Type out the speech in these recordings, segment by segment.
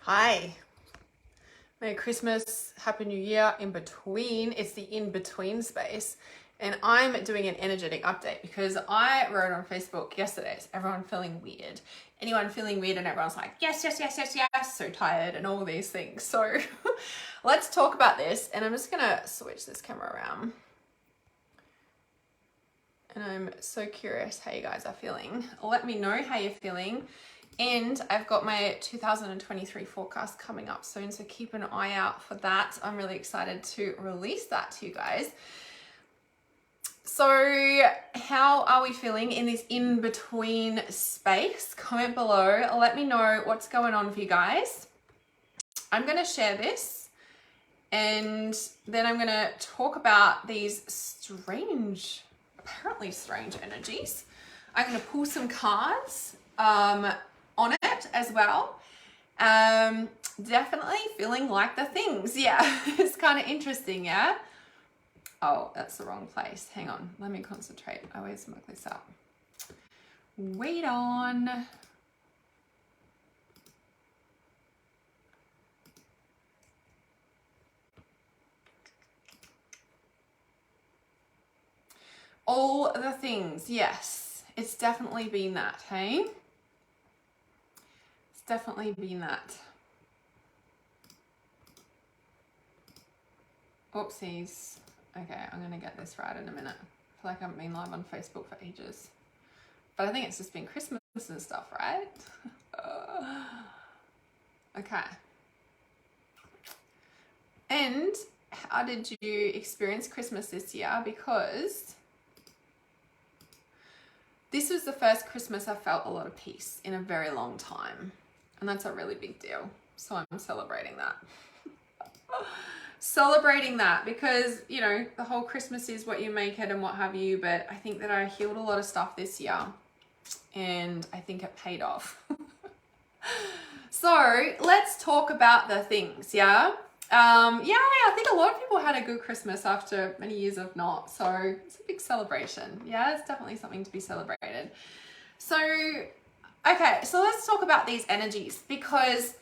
Hi. Merry Christmas, Happy New Year in between. It's the in between space. And I'm doing an energetic update because I wrote on Facebook yesterday, is everyone feeling weird? Anyone feeling weird? And everyone's like, yes, yes, yes, yes, yes, so tired and all these things. So let's talk about this. And I'm just gonna switch this camera around. And I'm so curious how you guys are feeling. Let me know how you're feeling. And I've got my 2023 forecast coming up soon, so keep an eye out for that. I'm really excited to release that to you guys. So how are we feeling in this in-between space? Comment below. Let me know what's going on for you guys. I'm going to share this and then I'm going to talk about these apparently strange energies. I'm going to pull some cards on it as well. Definitely feeling like the things. Yeah, it's kind of interesting. Yeah. Oh, that's the wrong place. Hang on. Let me concentrate. I always muck this up. Wait on. All the things. Yes, it's definitely been that. Hey. Definitely been that. Oopsies. Okay, I'm gonna get this right in a minute. I feel like I haven't been live on Facebook for ages. But I think it's just been Christmas and stuff, right? Okay. And how did you experience Christmas this year? Because this was the first Christmas I felt a lot of peace in a very long time. And that's a really big deal. So I'm celebrating that. Celebrating that because, you know, the whole Christmas is what you make it and what have you. But I think that I healed a lot of stuff this year and I think it paid off. So let's talk about the things. Yeah. I think a lot of people had a good Christmas after many years of not. So it's a big celebration. Yeah, it's definitely something to be celebrated. So okay, so let's talk about these energies because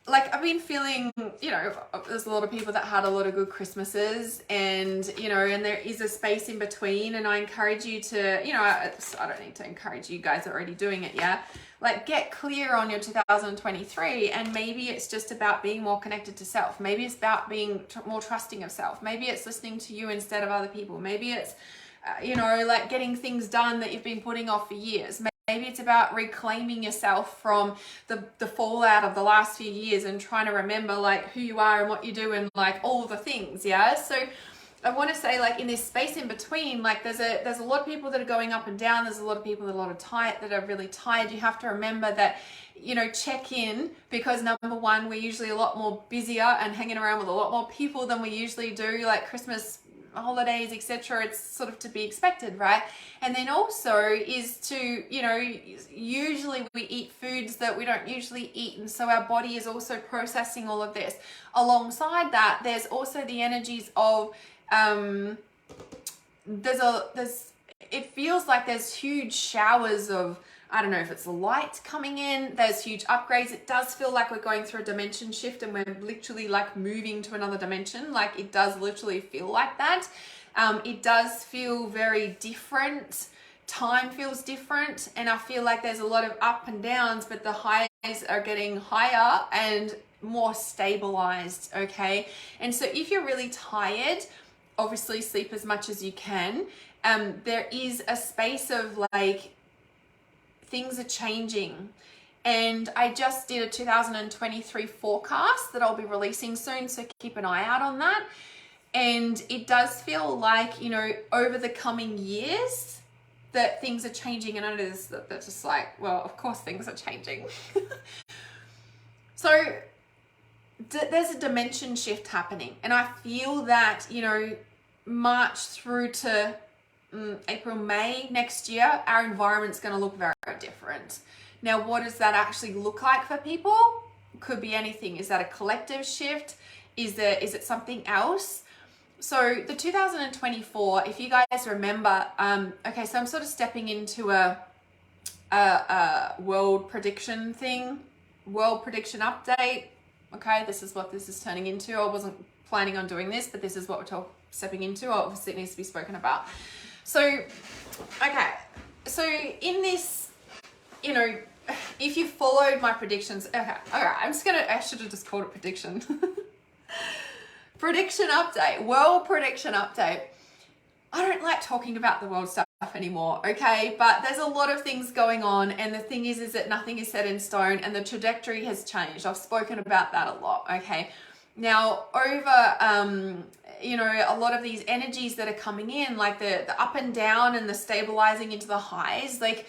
like I've been feeling, you know, there's a lot of people that had a lot of good Christmases and, you know, and there is a space in between and I encourage you to, you know, I don't need to encourage you guys are already doing it, yeah? Like get clear on your 2023 and maybe it's just about being more connected to self. Maybe it's about being more trusting of self. Maybe it's listening to you instead of other people. Maybe it's, you know, like getting things done that you've been putting off for years. Maybe it's about reclaiming yourself from the fallout of the last few years and trying to remember like who you are and what you do and like all the things, yeah? So I want to say like in this space in between, like there's a lot of people that are going up and down. There's a lot of people that are really tired. You have to remember that, you know, check in because number one, we're usually a lot more busier and hanging around with a lot more people than we usually do, like Christmas holidays, etc. It's sort of to be expected, right? And then also is to, you know, usually we eat foods that we don't usually eat, and so our body is also processing all of this. Alongside that, there's also the energies of it feels like there's huge showers of, I don't know if it's light coming in, there's huge upgrades. It does feel like we're going through a dimension shift and we're literally like moving to another dimension. Like it does literally feel like that. It does feel very different. Time feels different. And I feel like there's a lot of up and downs, but the highs are getting higher and more stabilized, okay? And so if you're really tired, obviously sleep as much as you can. There is a space of like, things are changing. And I just did a 2023 forecast that I'll be releasing soon, so keep an eye out on that. And it does feel like, you know, over the coming years that things are changing. And I know that's just like, well, of course things are changing. So there's a dimension shift happening. And I feel that, you know, March through to April, May next year, our environment's going to look very, very different. Now, what does that actually look like for people? Could be anything. Is that a collective shift? Is it something else? So the 2024, if you guys remember, okay, so I'm sort of stepping into a world prediction thing. world prediction update. Okay, this is what this is turning into. I wasn't planning on doing this, but this is what we're stepping into. Obviously, it needs to be spoken about. So, okay, so in this, you know, if you followed my predictions, okay, all right, I should have just called it prediction. Prediction update, world prediction update. I don't like talking about the world stuff anymore, okay? But there's a lot of things going on, and the thing is that nothing is set in stone, and the trajectory has changed. I've spoken about that a lot, okay? Now, over, you know, a lot of these energies that are coming in, like the up and down and the stabilizing into the highs, like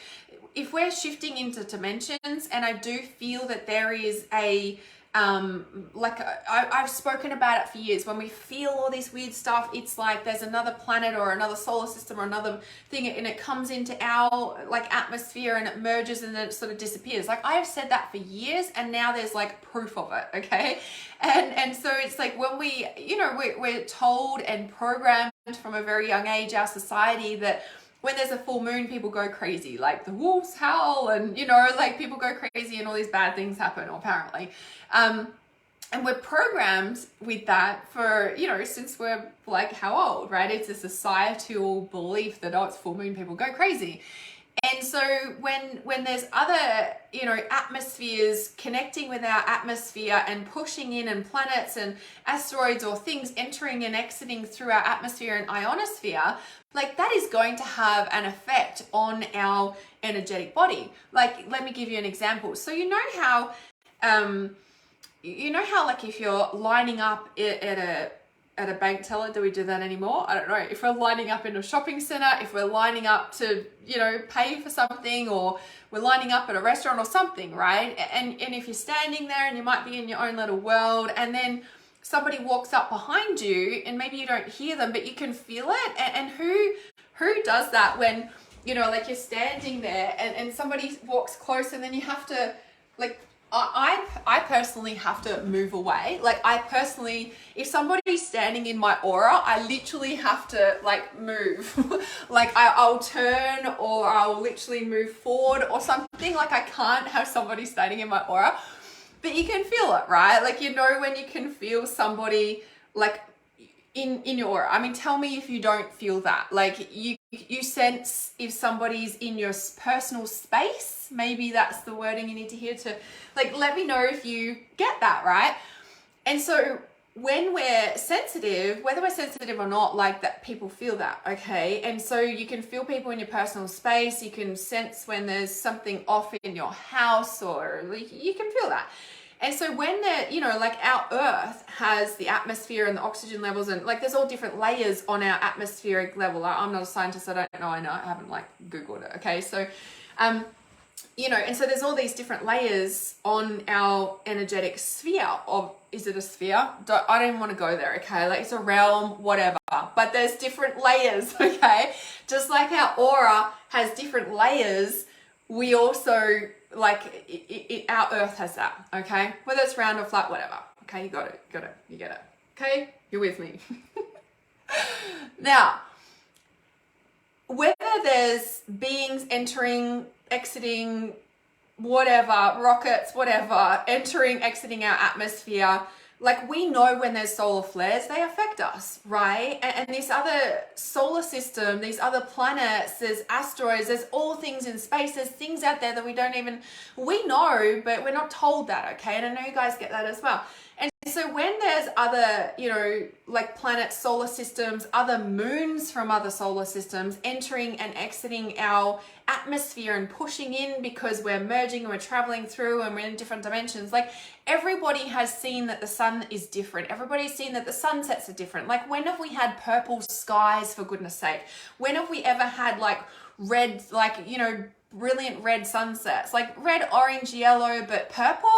if we're shifting into dimensions, and I do feel that there is a, I've spoken about it for years. When we feel all this weird stuff, it's like there's another planet or another solar system or another thing, and it comes into our like atmosphere and it merges and then it sort of disappears. Like I have said that for years, and now there's like proof of it, okay? And so it's like when we, you know, we're told and programmed from a very young age, our society, that when there's a full moon, people go crazy, like the wolves howl, and, you know, like people go crazy and all these bad things happen, apparently. And we're programmed with that for, you know, since we're like how old, right? It's a societal belief that, oh, it's full moon, people go crazy. And so when there's other, you know, atmospheres connecting with our atmosphere and pushing in, and planets and asteroids or things entering and exiting through our atmosphere and ionosphere, like that is going to have an effect on our energetic body. Like, let me give you an example. So you know how like if you're lining up at a bank teller, do we do that anymore? I don't know. If we're lining up in a shopping center, if we're lining up to, you know, pay for something, or we're lining up at a restaurant or something, right? And if you're standing there and you might be in your own little world, and then somebody walks up behind you and maybe you don't hear them, but you can feel it. And who does that when, you know, like you're standing there and somebody walks close, and then you have to, like, I personally have to move away. Like I personally, if somebody's standing in my aura, I literally have to like move. Like I'll turn, or I'll literally move forward or something. Like I can't have somebody standing in my aura. But you can feel it, right? Like, you know, when you can feel somebody like in your aura. I mean, tell me if you don't feel that. Like you sense if somebody's in your personal space. Maybe that's the wording you need to hear to, like, let me know if you get that, right? And so when we're sensitive, whether we're sensitive or not, like that, people feel that, okay? And so you can feel people in your personal space. You can sense when there's something off in your house, or like, you can feel that. And so when you know, like our Earth has the atmosphere and the oxygen levels, and like there's all different layers on our atmospheric level. I'm not a scientist, I don't know, I haven't like Googled it, okay? So, you know, and so there's all these different layers on our energetic sphere of, is it a sphere? I don't even want to go there, okay? Like it's a realm, whatever, but there's different layers, okay? Just like our aura has different layers, we also, like, our Earth has that, okay? Whether it's round or flat, whatever, okay? You got it, you get it, okay? You're with me. Now, whether there's beings entering, exiting, whatever, rockets, whatever, entering, exiting our atmosphere, like we know when there's solar flares, they affect us, right? And this other solar system, these other planets, there's asteroids, there's all things in space, there's things out there that we know, but we're not told that, okay? And I know you guys get that as well. And so when there's other, you know, like planets, solar systems, other moons from other solar systems entering and exiting our atmosphere and pushing in because we're merging and we're traveling through and we're in different dimensions, like everybody has seen that the sun is different. Everybody's seen that the sunsets are different. Like when have we had purple skies, for goodness sake? When have we ever had like red, like, you know, brilliant red sunsets, like red, orange, yellow, but purple?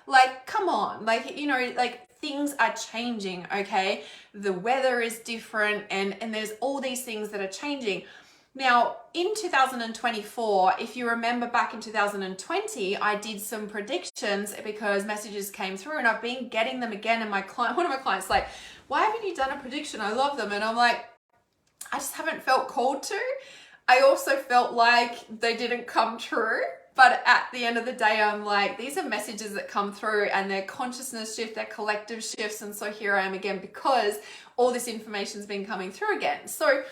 Like, come on, like, you know, like things are changing, okay? The weather is different, and there's all these things that are changing. Now, in 2024, if you remember back in 2020, I did some predictions because messages came through, and I've been getting them again. And one of my clients like, why haven't you done a prediction? I love them. And I'm like, I just haven't felt called to. I also felt like they didn't come true, But at the end of the day, I'm like, these are messages that come through and they're consciousness shift, they're collective shifts. And so here I am again, because all this information's been coming through again. So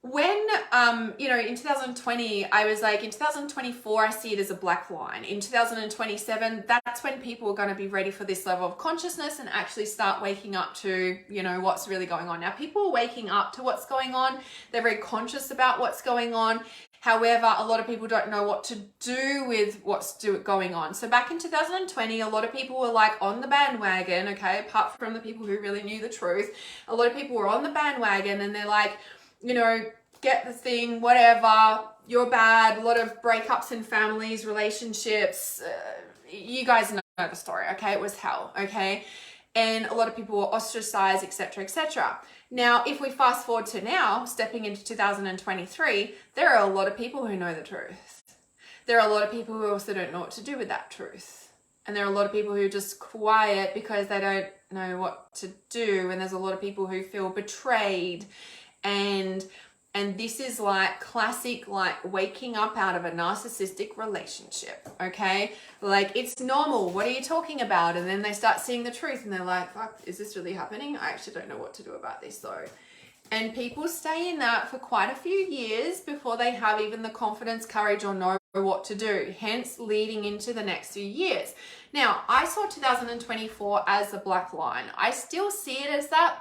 when, in 2020, I was like, in 2024, I see it as a black line. In 2027, that's when people are going to be ready for this level of consciousness and actually start waking up to, what's really going on. Now, people are waking up to what's going on. They're very conscious about what's going on. However, a lot of people don't know what to do with what's going on. So back in 2020, a lot of people were like on the bandwagon, okay, apart from the people who really knew the truth. A lot of people were on the bandwagon and they're like, get the thing, whatever, you're bad. A lot of breakups in families, relationships. You guys know the story, okay? It was hell, okay? And a lot of people were ostracized, etc., etc. Now, if we fast forward to now, stepping into 2023, there are a lot of people who know the truth. There are a lot of people who also don't know what to do with that truth. And there are a lot of people who are just quiet because they don't know what to do. And there's a lot of people who feel betrayed. And this is like classic, like waking up out of a narcissistic relationship, okay? Like, it's normal. What are you talking about? And then they start seeing the truth and they're like, fuck, is this really happening? I actually don't know what to do about this though. And people stay in that for quite a few years before they have even the confidence, courage, or know what to do, hence leading into the next few years. Now, I saw 2024 as a black line. I still see it as that,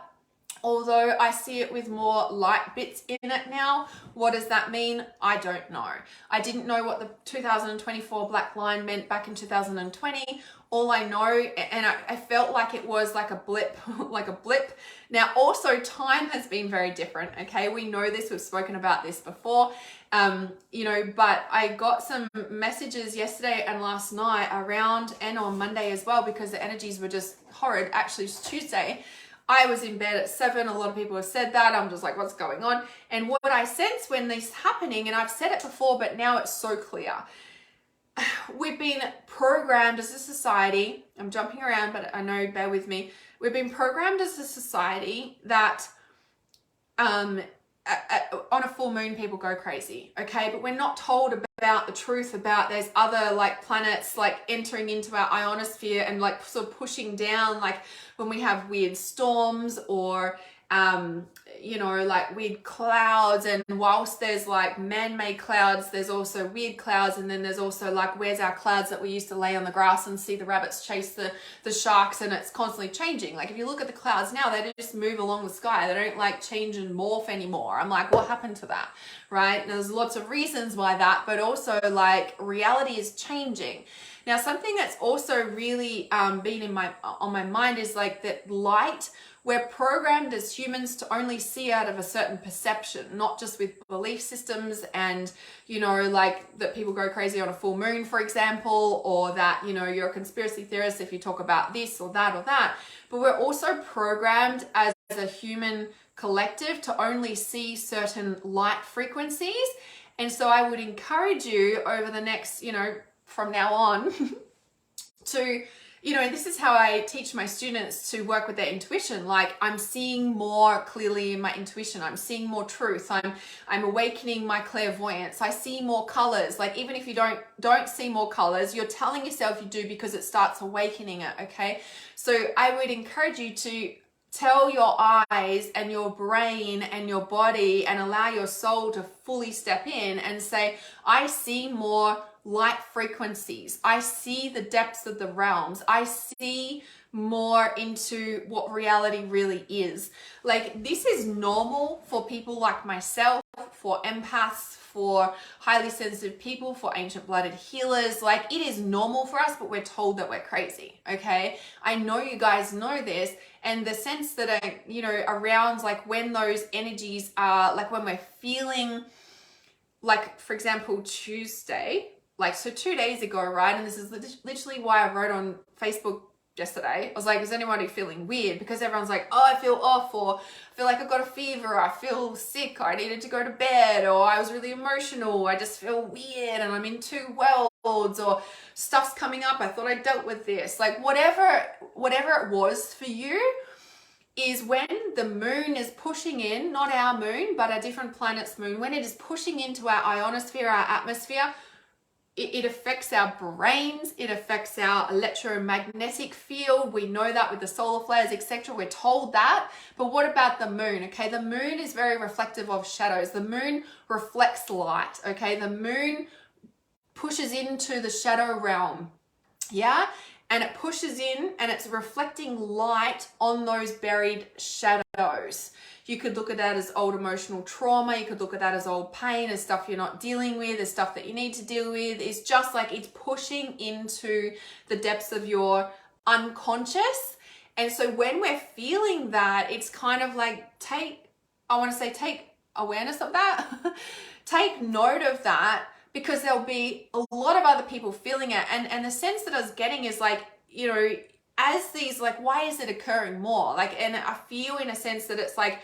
although I see it with more light bits in it now. What does that mean? I don't know. I didn't know what the 2024 black line meant back in 2020. All I know, and I felt like it was like a blip, like a blip. Now, also time has been very different, okay? We know this, we've spoken about this before, but I got some messages yesterday and last night around, and on Monday as well, because the energies were just horrid. Actually, it's Tuesday. I was in bed at 7. A lot of people have said that. I'm just like, what's going on? And what I sense when this is happening, and I've said it before, but now it's so clear. We've been programmed as a society. I'm jumping around, but I know, bear with me. We've been programmed as a society that on a full moon, people go crazy, okay? But we're not told about the truth about there's other like planets like entering into our ionosphere and like sort of pushing down, like when we have weird storms or like weird clouds. And whilst there's like man-made clouds, there's also weird clouds. And then there's also like, where's our clouds that we used to lay on the grass and see the rabbits chase the sharks, and it's constantly changing. Like, if you look at the clouds now, they just move along the sky. They don't like change and morph anymore. I'm like, what happened to that? Right? And there's lots of reasons why that, but also like reality is changing. Now, something that's also really been on my mind is like that light. We're programmed as humans to only see out of a certain perception, not just with belief systems and, like that people go crazy on a full moon, for example, or that, you're a conspiracy theorist if you talk about this or that or that. But we're also programmed as a human collective to only see certain light frequencies. And so I would encourage you over the next, from now on to, and this is how I teach my students to work with their intuition. Like, I'm seeing more clearly in my intuition. I'm seeing more truth. I'm awakening my clairvoyance. I see more colors. Like, even if you don't see more colors, you're telling yourself you do because it starts awakening it, okay? So I would encourage you to tell your eyes and your brain and your body and allow your soul to fully step in and say, I see more light frequencies. I see the depths of the realms. I see more into what reality really is. Like, this is normal for people like myself, for empaths, for highly sensitive people, for ancient blooded healers. Like, it is normal for us, but we're told that we're crazy, okay? I know you guys know this, and the sense that around like when those energies are, like when we're feeling, like, for example, Tuesday, like, so 2 days ago, right? And this is literally why I wrote on Facebook yesterday. I was like, is anybody feeling weird? Because everyone's like, oh, I feel off, or I feel like I've got a fever, I feel sick, I needed to go to bed, or I was really emotional, I just feel weird and I'm in two worlds, or stuff's coming up, I thought I dealt with this. Like, whatever it was for you is when the moon is pushing in, not our moon, but a different planet's moon, when it is pushing into our ionosphere, our atmosphere, it affects our brains, it affects our electromagnetic field. We know that with the solar flares, etc. We're told that. But what about the moon? Okay, the moon is very reflective of shadows. The moon reflects light. Okay, the moon pushes into the shadow realm. Yeah, and it pushes in and it's reflecting light on those buried shadows. You could look at that as old emotional trauma. You could look at that as old pain, as stuff you're not dealing with, as stuff that you need to deal with. It's just like it's pushing into the depths of your unconscious. And so when we're feeling that, it's kind of like take awareness of that. Take note of that, because there'll be a lot of other people feeling it. And the sense that I was getting is like, you know, as these, like, why is it occurring more? Like, and I feel in a sense that it's like,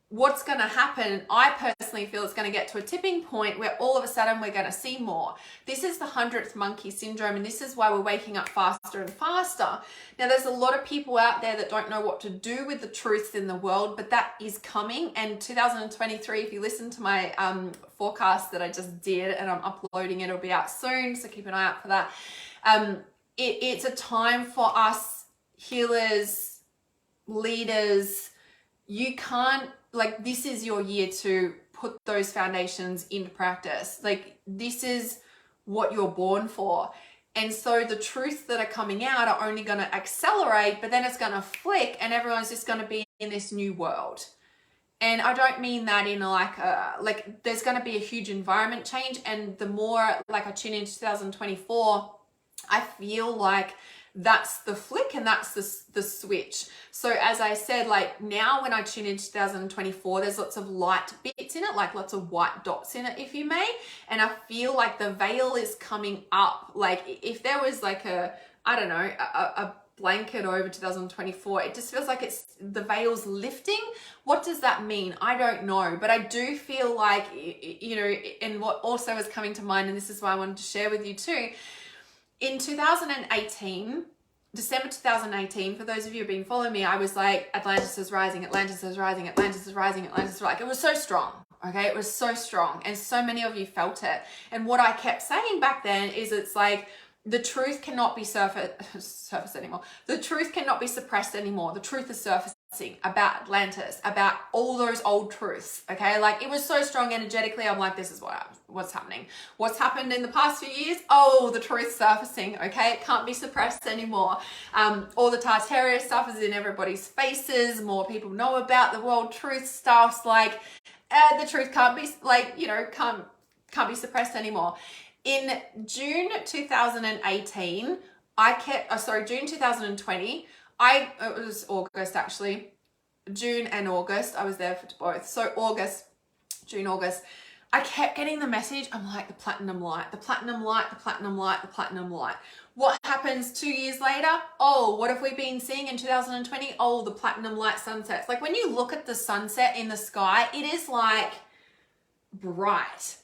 what's going to happen, I personally feel it's going to get to a tipping point where all of a sudden we're going to see more. This is the 100th monkey syndrome, and this is why we're waking up faster and faster. Now, there's a lot of people out there that don't know what to do with the truths in the world, but that is coming. And 2023, if you listen to my forecast that I just did, and I'm uploading it, it'll be out soon, so keep an eye out for that. It's a time for us healers, leaders. You can't, like, this is your year to put those foundations into practice. Like, this is what you're born for. And so the truths that are coming out are only going to accelerate, but then it's going to flick and everyone's just going to be in this new world. And I don't mean that in like there's going to be a huge environment change. And the more like I tune into 2024, I feel like that's the flick and that's the switch. So as I said, like now when I tune into 2024, there's lots of light bits in it, like lots of white dots in it, if you may. And I feel like the veil is coming up. Like if there was like a blanket over 2024, it just feels like it's the veil's lifting. What does that mean? I don't know, but I do feel like, you know, and what also is coming to mind, and this is why I wanted to share with you too, in 2018, December 2018, for those of you who've been following me, I was like, Atlantis is rising, Atlantis is rising, Atlantis is rising, Atlantis is rising. It was so strong, okay? It was so strong, and so many of you felt it. And what I kept saying back then is it's like, the truth cannot be surface anymore. The truth cannot be suppressed anymore. The truth is surfacing about Atlantis, about all those old truths, okay? Like, it was so strong energetically. I'm like, this is what's happening. What's happened in the past few years? Oh, the truth's surfacing, okay? It can't be suppressed anymore. All the Tartaria stuff is in everybody's faces. More people know about the world truth stuffs. Like, the truth can't be, like, you know, can't be suppressed anymore. In June 2018, June 2020, it was August actually, June and August, I was there for both. So June, August, I kept getting the message. I'm like, the platinum light, the platinum light, the platinum light, the platinum light. What happens 2 years later? Oh, what have we been seeing in 2020? Oh, the platinum light sunsets. Like when you look at the sunset in the sky, it is like bright.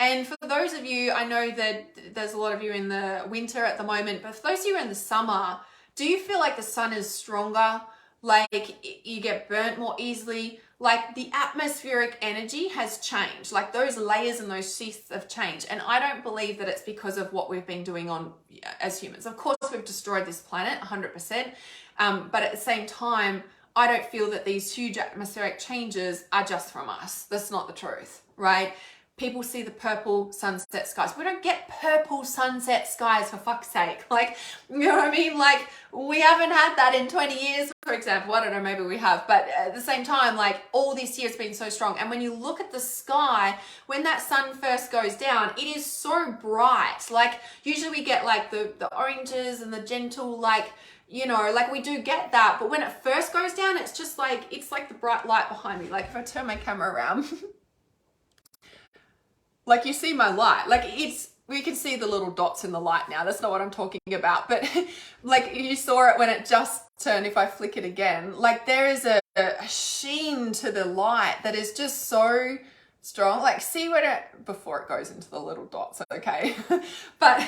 And for those of you, I know that there's a lot of you in the winter at the moment, but for those of you in the summer, do you feel like the sun is stronger? Like you get burnt more easily? Like the atmospheric energy has changed. Like those layers and those sheaths have changed. And I don't believe that it's because of what we've been doing as humans. Of course, we've destroyed this planet 100%. But at the same time, I don't feel that these huge atmospheric changes are just from us. That's not the truth, right? People see the purple sunset skies. We don't get purple sunset skies, for fuck's sake. Like, you know what I mean? Like, we haven't had that in 20 years, for example. I don't know, maybe we have. But at the same time, like, all this year has been so strong. And when you look at the sky, when that sun first goes down, it is so bright. Like, usually we get, like, the oranges and the gentle, like, you know, like we do get that. But when it first goes down, it's just like, it's like the bright light behind me. Like, if I turn my camera around... Like you see my light, like we can see the little dots in the light now. That's not what I'm talking about. But like you saw it when it just turned, if I flick it again, like there is a sheen to the light that is just so strong. Like see when before it goes into the little dots, okay? But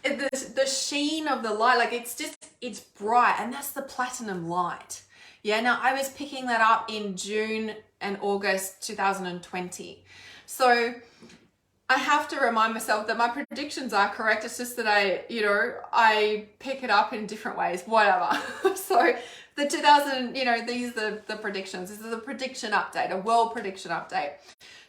the sheen of the light, like it's bright, and that's the platinum light. Yeah, now I was picking that up in June and August 2020. So I have to remind myself that my predictions are correct. It's just that I pick it up in different ways, whatever. So the 2000, these are the predictions. This is a prediction update, a world prediction update.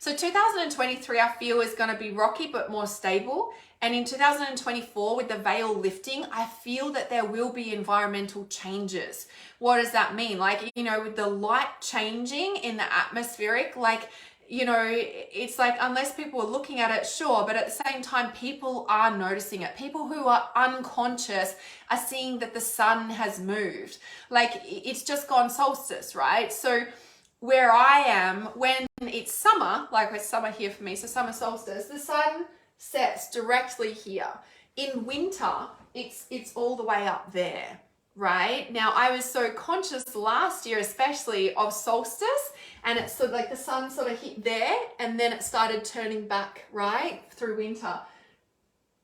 So 2023, I feel, is going to be rocky, but more stable. And in 2024, with the veil lifting, I feel that there will be environmental changes. What does that mean? Like, with the light changing in the atmospheric, like, it's like, unless people are looking at it, sure, but at the same time, people are noticing it. People who are unconscious are seeing that the sun has moved. Like, it's just gone solstice, right? So where I am, when it's summer, like it's summer here for me, so summer solstice, the sun sets directly here. In winter, it's all the way up there. Right? Now, I was so conscious last year, especially of solstice, and it's sort of like the sun sort of hit there and then it started turning back, right? Through winter.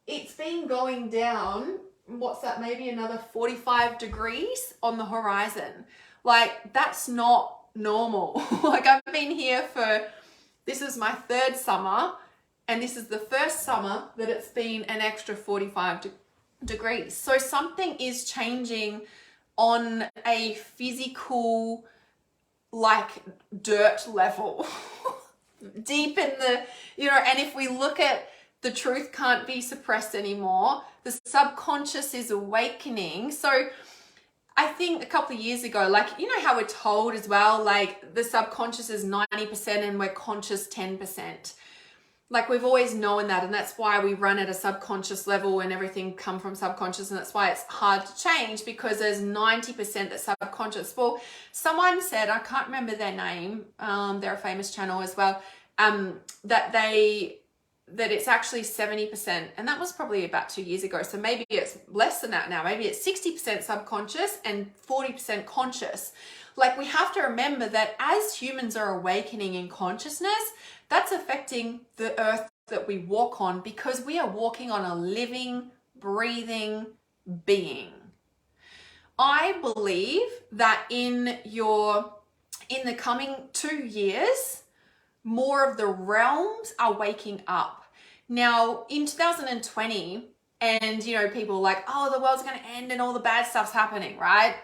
It's been going down, what's that, maybe another 45 degrees on the horizon. Like, that's not normal. Like, I've been here this is my third summer, and this is the first summer that it's been an extra 45 degrees. So something is changing on a physical, like, dirt level. Deep in the, and if we look at the truth can't be suppressed anymore, the subconscious is awakening. So I think a couple of years ago, like, how we're told as well, like the subconscious is 90% and we're conscious 10%. Like, we've always known that, and that's why we run at a subconscious level and everything come from subconscious, and that's why it's hard to change, because there's 90% that's subconscious. Well, someone said, I can't remember their name, they're a famous channel as well, that it's actually 70%, and that was probably about 2 years ago, so maybe it's less than that now. Maybe it's 60% subconscious and 40% conscious. Like, we have to remember that as humans are awakening in consciousness, that's affecting the earth that we walk on, because we are walking on a living, breathing being. I believe that in the coming 2 years, more of the realms are waking up. Now, in 2020, and people are like, oh, the world's going to end and all the bad stuff's happening, right?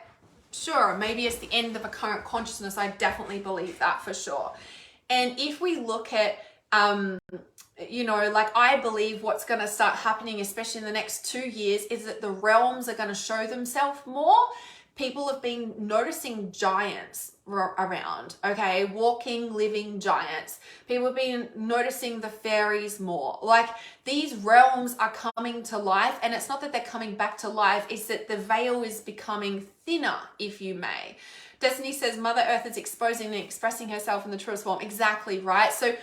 Sure, maybe it's the end of a current consciousness. I definitely believe that for sure. And if we look at, like, I believe what's going to start happening, especially in the next 2 years, is that the realms are going to show themselves more. People have been noticing giants around, okay? Walking, living giants. People have been noticing the fairies more. Like, these realms are coming to life, and it's not that they're coming back to life, it's that the veil is becoming thinner, if you may. Destiny says Mother Earth is exposing and expressing herself in the truest form. Exactly, right? So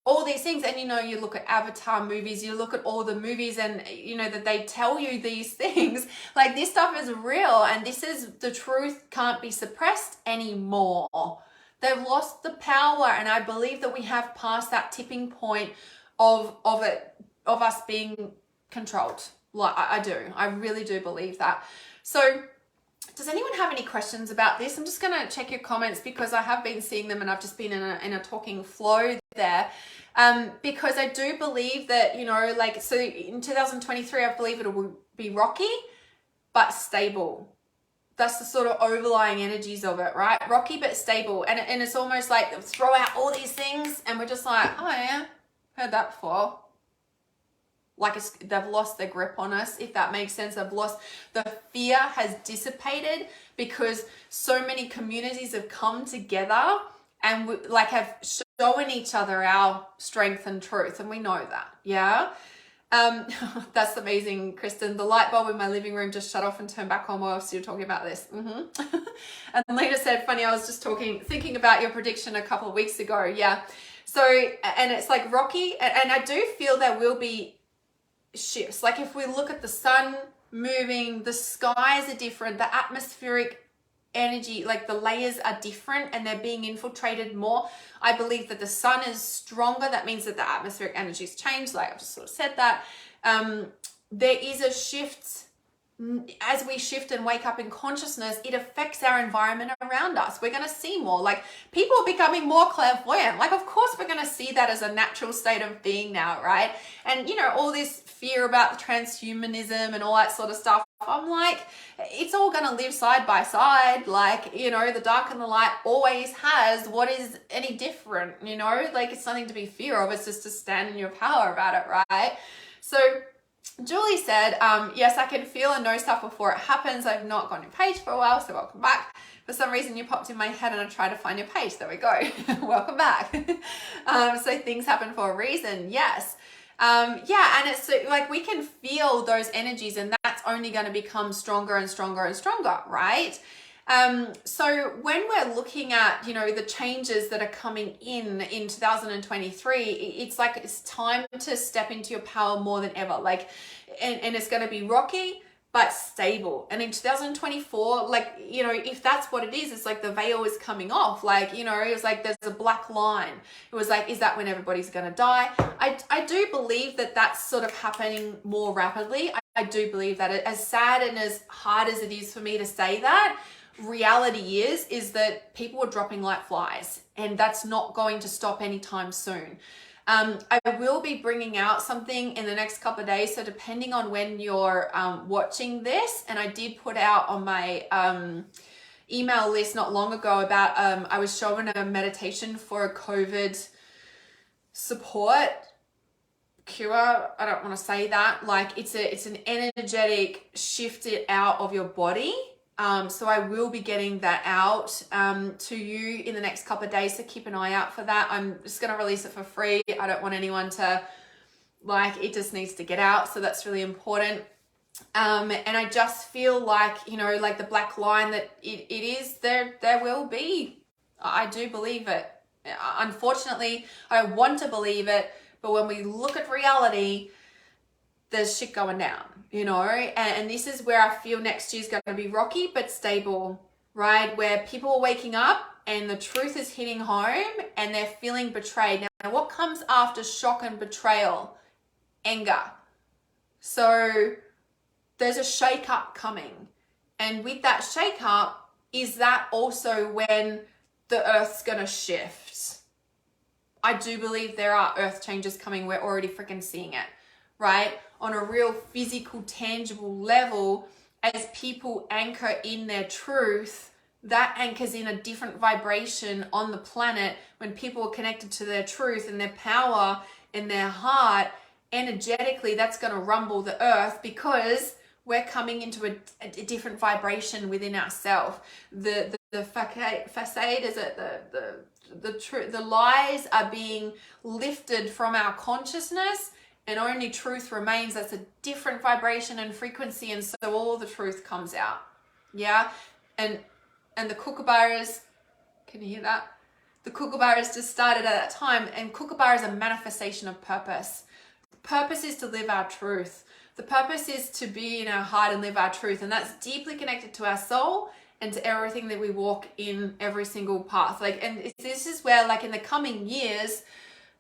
all these things, and you look at Avatar movies, you look at all the movies, and that they tell you these things. Like, this stuff is real, and this is the truth, can't be suppressed anymore. They've lost the power, and I believe that we have passed that tipping point of us being controlled. Like, I do. I really do believe that. So does anyone have any questions about this? I'm just going to check your comments, because I have been seeing them and I've just been in a talking flow there. Because I do believe that, so in 2023, I believe it will be rocky, but stable. That's the sort of overlying energies of it, right? Rocky, but stable. And it's almost like they'll throw out all these things and we're just like, oh yeah, heard that before. Like, they've lost their grip on us, if that makes sense. The fear has dissipated, because so many communities have come together and have shown each other our strength and truth, and we know that, yeah? That's amazing, Kristen. The light bulb in my living room just shut off and turned back on while I was still talking about this. And Lena said, funny, I was just thinking about your prediction a couple of weeks ago, yeah. So, and it's like rocky, and I do feel there will be shifts. Like, if we look at the sun moving, the skies are different, the atmospheric energy, like the layers are different and they're being infiltrated more. I believe that the sun is stronger. That means that the atmospheric energy's changed. Like, I've just sort of said that. There is a shift as we shift and wake up in consciousness, it affects our environment around us. We're going to see more. Like, people are becoming more clairvoyant. Like, of course we're going to see that as a natural state of being now, right? And, you know, all this fear about transhumanism and all that sort of stuff, I'm like, it's all going to live side by side. Like, you know, the dark and the light always has. What is any different, you know? Like, it's nothing to be fear of. It's just to stand in your power about it, right? So Julie said, yes, I can feel and know stuff before it happens. I've not gone to page for a while, so welcome back. For some reason, you popped in my head and I tried to find your page. There we go. Welcome back. So things happen for a reason. Yes. Yeah, and it's like we can feel those energies, and that's only going to become stronger and stronger and stronger, right? So when we're looking at, you know, the changes that are coming in 2023, it's like it's time to step into your power more than ever. Like, and it's going to be rocky, but stable. And in 2024, like, you know, if that's what it is, it's like the veil is coming off. Like, you know, it was like there's a black line. It was like, is that when everybody's going to die? I do believe that that's sort of happening more rapidly. I do believe that, as sad and as hard as it is for me to say that, reality is that people are dropping like flies, and that's not going to stop anytime soon. I will be bringing out something in the next couple of days, so depending on when you're watching this, and I did put out on my email list not long ago about I was showing a meditation for a COVID support cure. I don't want to say that. Like, it's an energetic shift it out of your body. So I will be getting that out to you in the next couple of days, so keep an eye out for that. I'm just going to release it for free. I don't want anyone to, like, it just needs to get out, so that's really important. And I just feel like, you know, like the black line that it is, there will be. I do believe it. Unfortunately, I want to believe it, but when we look at reality, there's shit going down, you know, and this is where I feel next year's going to be rocky but stable, right? Where people are waking up and the truth is hitting home and they're feeling betrayed. Now, what comes after shock and betrayal? Anger. So there's a shake up coming, and with that shake up, is that also when the earth's going to shift? I do believe there are earth changes coming. We're already freaking seeing it, right? On a real physical, tangible level, as people anchor in their truth, that anchors in a different vibration on the planet. When people are connected to their truth and their power and their heart, energetically, that's going to rumble the earth, because we're coming into a different vibration within ourselves. The facade is it the lies are being lifted from our consciousness, and only truth remains. That's a different vibration and frequency, and so all the truth comes out. Yeah, and the kookaburras, can you hear that? The kookaburras just started at that time, and kookaburra is a manifestation of purpose. Purpose is to live our truth. The purpose is to be in our heart and live our truth, and that's deeply connected to our soul and to everything that we walk in, every single path. Like, and this is where, like, in the coming years,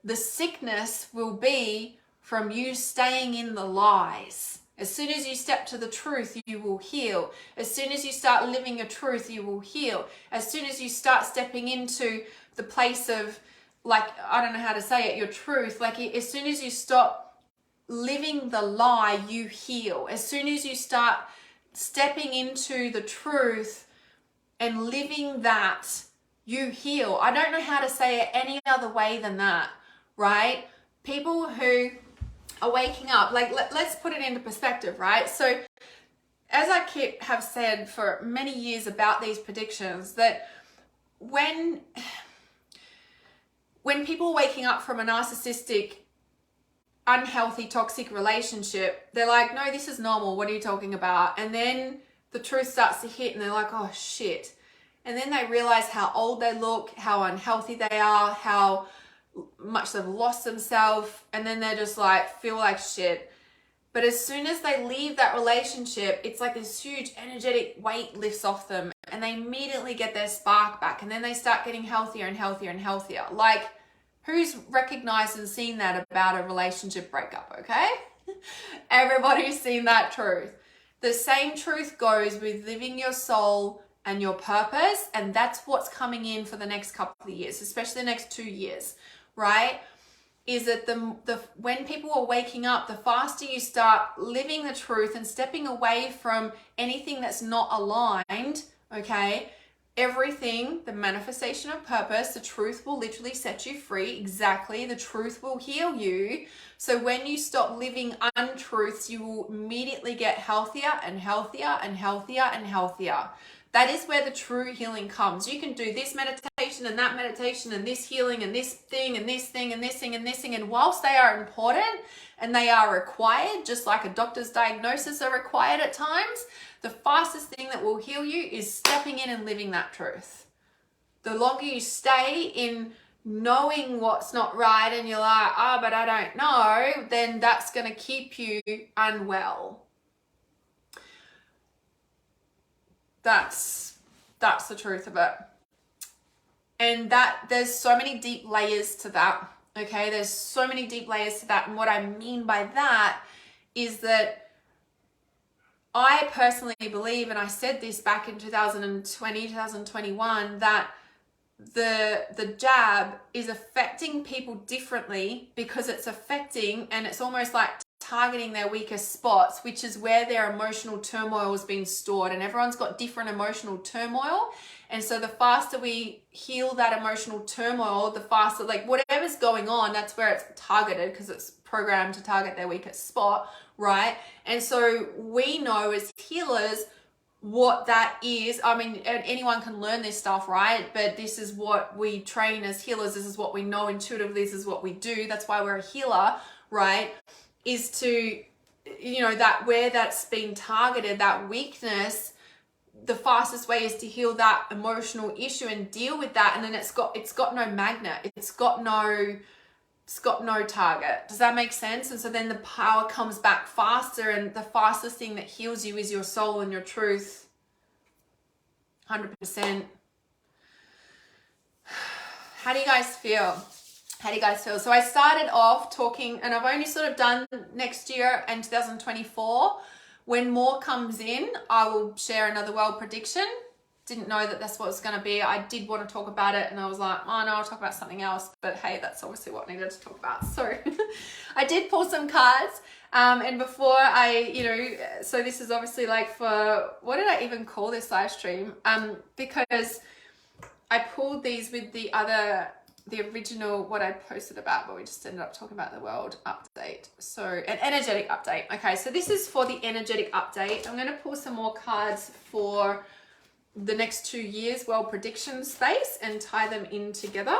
the sickness will be from you staying in the lies. As soon as you step to the truth, you will heal. As soon as you start living your truth, you will heal. As soon as you start stepping into the place of, like, I don't know how to say it, your truth. Like, as soon as you stop living the lie, you heal. As soon as you start stepping into the truth and living that, you heal. I don't know how to say it any other way than that, right? People who are waking up, like, let's put it into perspective, right? So as I have said for many years about these predictions, that when people are waking up from a narcissistic, unhealthy, toxic relationship, they're like, no, this is normal. What are you talking about? And then the truth starts to hit and they're like, oh shit. And then they realize how old they look, how unhealthy they are, how much they've lost themselves, and then they're just like, feel like shit. But as soon as they leave that relationship, it's like this huge energetic weight lifts off them, and they immediately get their spark back, and then they start getting healthier and healthier and healthier. Like, who's recognized and seen that about a relationship breakup? Okay. Everybody's seen that truth. The same truth goes with living your soul and your purpose, and that's what's coming in for the next couple of years, especially the next 2 years, right? Is that when people are waking up, the faster you start living the truth and stepping away from anything that's not aligned, okay, everything, the manifestation of purpose, the truth will literally set you free. Exactly. The truth will heal you. So when you stop living untruths, you will immediately get healthier and healthier and healthier and healthier. That is where the true healing comes. You can do this meditation and that meditation and this healing and this thing and this thing and this thing and this thing. And whilst they are important and they are required, just like a doctor's diagnosis are required at times, the fastest thing that will heal you is stepping in and living that truth. The longer you stay in knowing what's not right and you're like, but I don't know, then that's going to keep you unwell. That's the truth of it. And that there's so many deep layers to that. Okay, there's so many deep layers to that. And what I mean by that is that I personally believe, and I said this back in 2020, 2021, that the jab is affecting people differently because it's affecting, and it's almost like targeting their weakest spots, which is where their emotional turmoil has been stored. And everyone's got different emotional turmoil. And so the faster we heal that emotional turmoil, the faster, like whatever's going on, that's where it's targeted, because it's programmed to target their weakest spot, right? And so we know as healers what that is. I mean, anyone can learn this stuff, right? But this is what we train as healers. This is what we know intuitively. This is what we do. That's why we're a healer, right? Is to, that where that's been targeted, that weakness, the fastest way is to heal that emotional issue and deal with that. And then it's got no magnet. It's got no target. Does that make sense? And so then the power comes back faster, and the fastest thing that heals you is your soul and your truth. 100%. How do you guys feel? So I started off talking, and I've only sort of done next year and 2024. When more comes in, I will share another world prediction. Didn't know that that's what it's going to be. I did want to talk about it, and I was like, oh no, I'll talk about something else. But hey, that's obviously what I needed to talk about. So I did pull some cards. And before so this is obviously like for, what did I even call this live stream? Because I pulled these with the original, what I posted about, but we just ended up talking about the world update. So an energetic update. Okay, so this is for the energetic update. I'm going to pull some more cards for the next 2 years world prediction space and tie them in together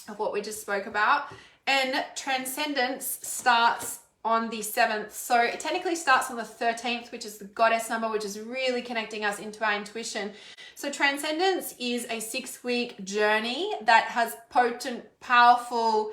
of what we just spoke about. And transcendence starts on the 7th. So it technically starts on the 13th, which is the goddess number, which is really connecting us into our intuition. So transcendence is a 6-week journey that has potent, powerful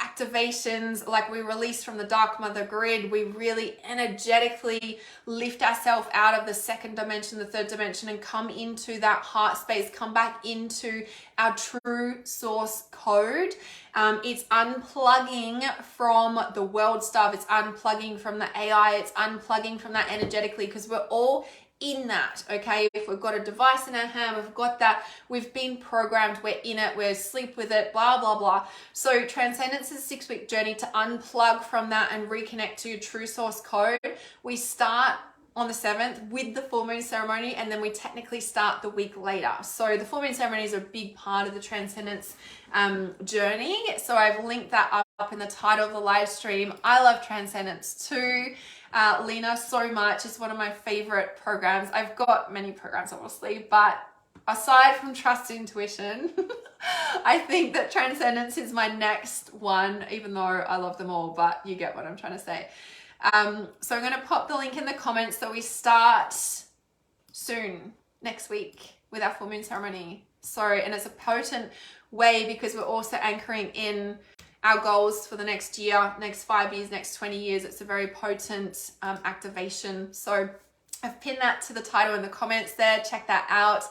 activations. Like, we release from the dark mother grid. We really energetically lift ourselves out of the 2nd dimension, the 3rd dimension, and come into that heart space, come back into our true source code. It's unplugging from the world stuff. It's unplugging from the AI. It's unplugging from that energetically, because we're all in that, okay? If we've got a device in our hand, we've got that, we've been programmed, we're in it, we're asleep with it, blah, blah, blah. So transcendence is a 6-week journey to unplug from that and reconnect to your true source code. We start on the 7th with the full moon ceremony, and then we technically start the week later. So the full moon ceremony is a big part of the transcendence journey. So I've linked that up in the title of the live stream. I love transcendence too. Lena, so much. It's one of my favorite programs. I've got many programs, obviously, but aside from Trust Intuition, I think that Transcendence is my next one, even though I love them all, but you get what I'm trying to say. So I'm going to pop the link in the comments. So we start soon, next week, with our full moon ceremony. So, and it's a potent way because we're also anchoring in our goals for the next year, next 5 years, next 20 years. It's a very potent activation. So I've pinned that to the title in the comments there. Check that out.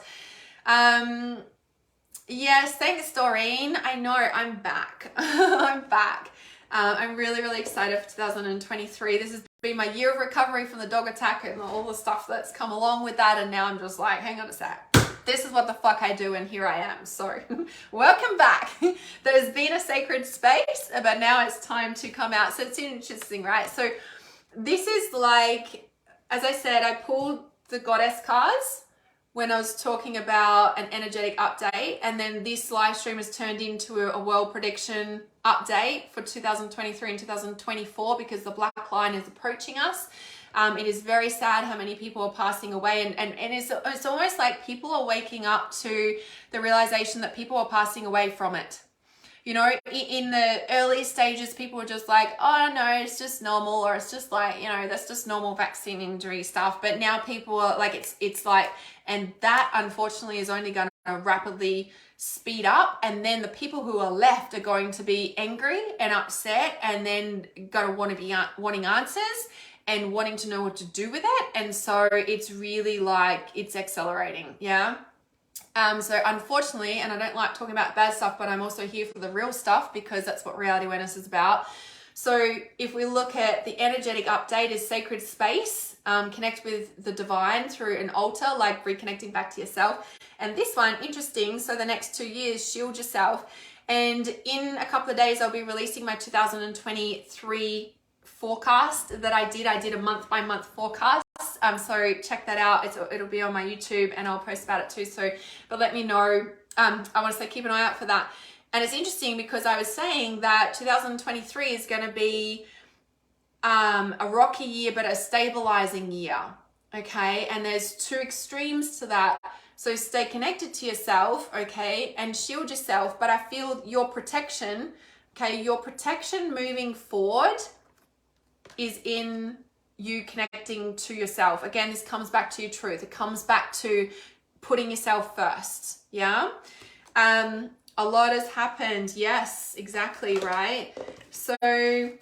Yes, thanks, Doreen. I know, I'm back. I'm back. I'm really, really excited for 2023. This has been my year of recovery from the dog attack and all the stuff that's come along with that. And now I'm just like, hang on a sec. This is what the fuck I do, and here I am. So welcome back. There's been a sacred space, but now it's time to come out. So it's interesting, right? So this is like, as I said, I pulled the goddess cards when I was talking about an energetic update, and then this live stream has turned into a world prediction update for 2023 and 2024 because the black line is approaching us. It is very sad how many people are passing away, and it's almost like people are waking up to the realization that people are passing away from it. You know, in the early stages, people were just like, oh no, it's just normal, or it's just like, you know, that's just normal vaccine injury stuff. But now people are like, it's like, and that unfortunately is only going to rapidly speed up. And then the people who are left are going to be angry and upset, and then going to want to be wanting answers and wanting to know what to do with it. And so it's really like, it's accelerating. Yeah. So unfortunately, and I don't like talking about bad stuff, but I'm also here for the real stuff because that's what reality awareness is about. So if we look at the energetic update is sacred space, connect with the divine through an altar, like reconnecting back to yourself. And this one, interesting. So the next 2 years, shield yourself. And in a couple of days, I'll be releasing my 2023 forecast that I did a month by month forecast. So check that out. It'll be on my YouTube, and I'll post about it too. So, but let me know. I want to say keep an eye out for that. And it's interesting because I was saying that 2023 is going to be a rocky year, but a stabilizing year. Okay, and there's two extremes to that. So stay connected to yourself, okay, and shield yourself. But I feel your protection, okay, your protection moving forward is in you connecting to yourself. Again, this comes back to your truth. It comes back to putting yourself first. Yeah. A lot has happened. Yes, exactly. Right. So, and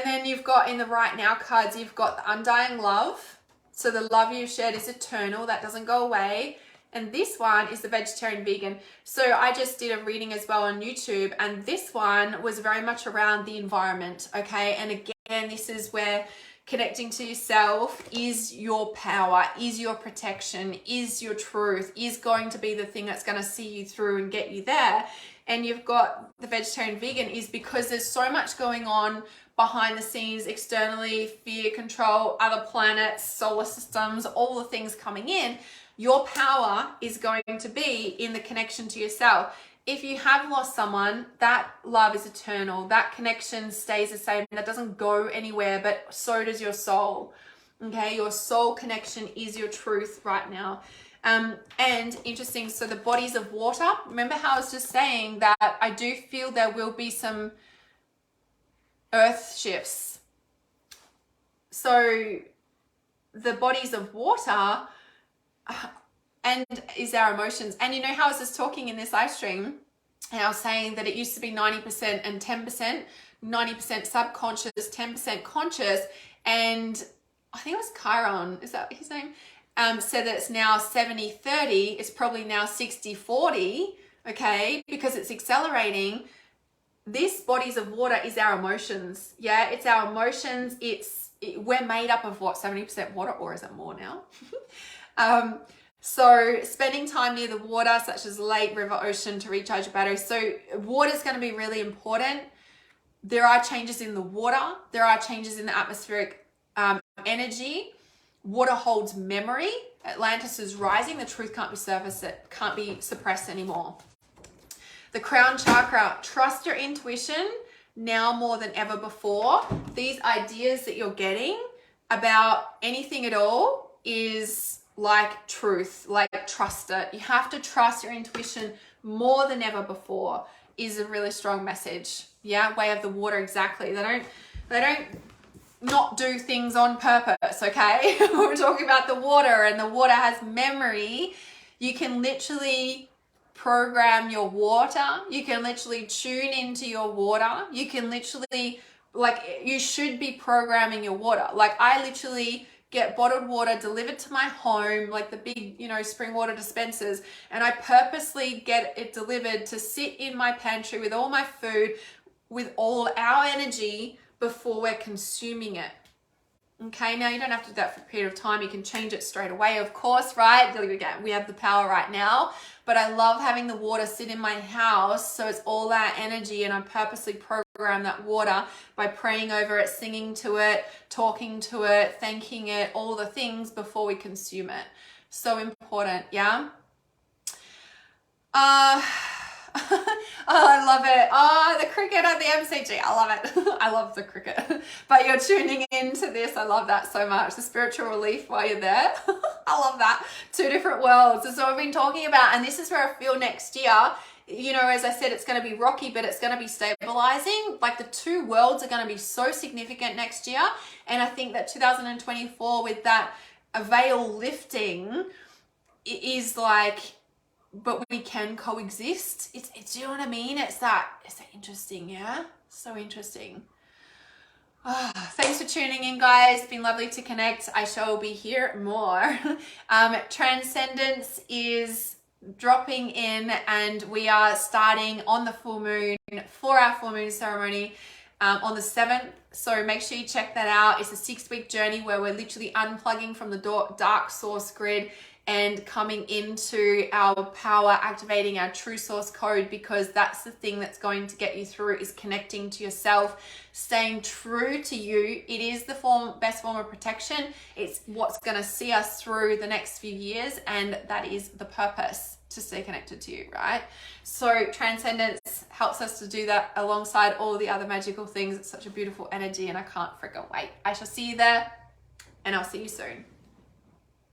then you've got in the right now cards, you've got the undying love. So the love you've shared is eternal. That doesn't go away. And this one is the vegetarian vegan. So I just did a reading as well on YouTube, and this one was very much around the environment. Okay. And again, this is where connecting to yourself is your power, is your protection, is your truth, is going to be the thing that's going to see you through and get you there. And you've got the vegetarian vegan is because there's so much going on behind the scenes, externally, fear, control, other planets, solar systems, all the things coming in. Your power is going to be in the connection to yourself. If you have lost someone, that love is eternal. That connection stays the same. That doesn't go anywhere, but so does your soul. Okay, your soul connection is your truth right now. And interesting, so the bodies of water, remember how I was just saying that I do feel there will be some earth shifts. So the bodies of water and is our emotions. And you know how I was just talking in this live stream, and I was saying that it used to be 90% and 10%, 90% subconscious, 10% conscious. And I think it was Chiron, is that his name? Said that it's now 70-30, it's probably now 60-40, okay, because it's accelerating. This bodies of water is our emotions. Yeah, it's our emotions. We're made up of what, 70% water, or is it more now? So spending time near the water, such as lake, river, ocean, to recharge your batteries. So water is going to be really important. There are changes in the water. There are changes in the atmospheric energy. Water holds memory. Atlantis is rising. The truth can't be surfaced. It can't be suppressed anymore. The crown chakra. Trust your intuition now more than ever before. These ideas that you're getting about anything at all is like truth, like trust it. You have to trust your intuition more than ever before is a really strong message. Yeah, way of the water, exactly. They don't not do things on purpose, okay? We're talking about the water, and the water has memory. You can literally program your water. You can literally tune into your water. You can literally, like, you should be programming your water. Like, I literally get bottled water delivered to my home, like the big, spring water dispensers, and I purposely get it delivered to sit in my pantry with all my food, with all our energy before we're consuming it. Okay, now you don't have to do that for a period of time. You can change it straight away, of course, right? Again, we have the power right now, but I love having the water sit in my house, so it's all that energy, and I purposely program that water by praying over it, singing to it, talking to it, thanking it, all the things before we consume it. So important, yeah? Oh, I love it. Oh, the cricket at the MCG. I love it. I love the cricket. But you're tuning into this. I love that so much. The spiritual relief while you're there. I love that. Two different worlds. This is what we've been talking about. And this is where I feel next year, you know, as I said, it's going to be rocky, but it's going to be stabilizing. Like the two worlds are going to be so significant next year. And I think that 2024 with that veil lifting is like, but we can coexist. It's you know what I mean? It's that interesting, yeah? So interesting. Oh, thanks for tuning in, guys. It's been lovely to connect. I shall be here more. Transcendence is dropping in, and we are starting on the full moon for our full moon ceremony on the 7th. So make sure you check that out. It's a 6-week journey where we're literally unplugging from the dark source grid and coming into our power, activating our true source code, because that's the thing that's going to get you through, is connecting to yourself, staying true to you. It is the best form of protection. It's what's going to see us through the next few years, and that is the purpose, to stay connected to you, right? So transcendence helps us to do that alongside all the other magical things. It's such a beautiful energy, and I can't freaking wait. I shall see you there, and I'll see you soon.